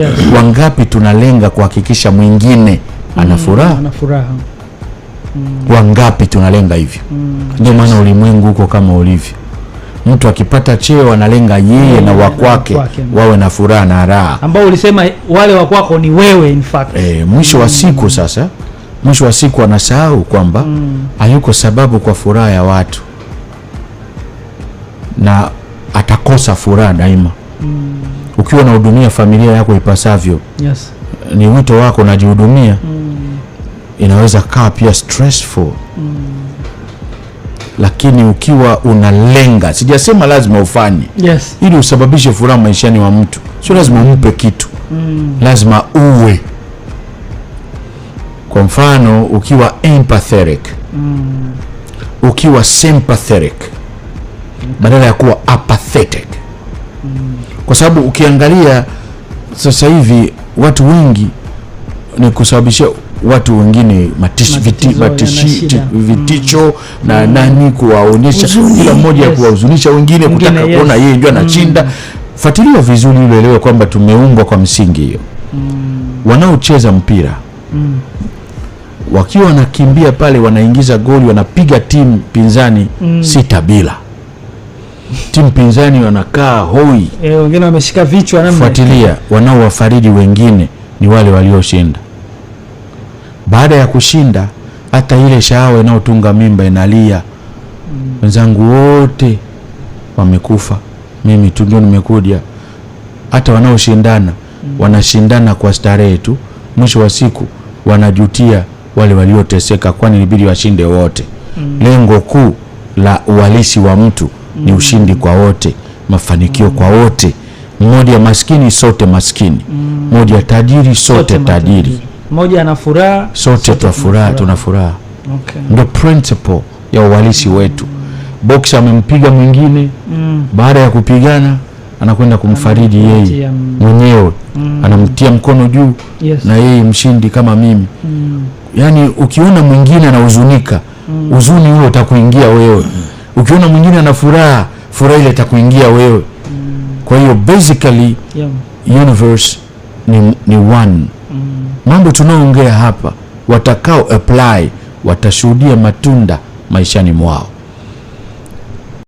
Yes. Wangapi tunalenga kuhakikisha mwingine ana furaha? Wangapi tunalenga hivyo? Ndio maana ulimwengu huko kama ulivyo. Mtu akipata cheo analenga yeye na wakwake wawe na furaha na raha. Ambao ulisema wale wakwako ni wewe in fact. Mwisho wa siku sasa, mwisho wa siku anasahau kwamba hayuko sababu kwa furaha ya watu. Na atakosa furaha daima. Ukiwa unahudumia familia yako ipasavyo, yes, ni wito wako unajihudumia, inaweza kaa pia stressful. Lakini ukiwa unalenga, sijasema lazima ufanye, yes, ili usababishe furaha maishani wa mtu, sio lazima umpe kitu, lazima uwe. Kwa mfano, ukiwa empathetic, ukiwa sympathetic, badala ya kuwa apathetic. Kwa sababu ukiangalia sasa hivi watu wengi ni kusababisha watu wengine vitisho na nani, kuwaonyesha kila mmoja, yes, kuwahuzunisha wengine, kutaka kuona yeye ndio anashinda. Fuatilia vizuri ili uelewe kwamba tumeumbwa kwa msingi hiyo. Wanaocheza mpira wakiwa wanakimbia pale, wanaingiza goli, wanapiga timu pinzani 6-0. Timu pinzani wanakaa hoi, wengine wameshika vichwa namna. Fuatilia, wanaowafariji wengine ni wale walioshinda. Baada ya kushinda, hata ile shahawa inayotunga mimba inalia, wenzangu wote wamekufa, mimi tu ndio nimekuja. Hata wanaoshindana wanashindana kwa starehe tu, mwisho wa siku wanajutia wale walioteseka, kwani ilibidi washinde wote. Lengo kuu la uhalisi wa mtu ni ushindi kwa wote, mafanikio kwa wote. Mmoja maskini, sote maskini. Mmoja tajiri, sote tajiri. Mmoja ana furaha, sote tuna furaha. Okay. Ndio principle ya uhalisi wetu. Boxer amempiga mwingine, baada ya kupigana anakwenda kumfariji yeye mwenyewe, anamtia mkono juu, yes, na yeye mshindi kama mimi. Yani ukiona mwingine anahuzunika, huzuni huo utakuingia wewe. Ukiona mwingine ana furaha, furaha ile itakuingia wewe. Kwa hiyo basically, universe ni one. Mambo tunaoongea hapa, watakao apply watashuhudia matunda maishani mwao.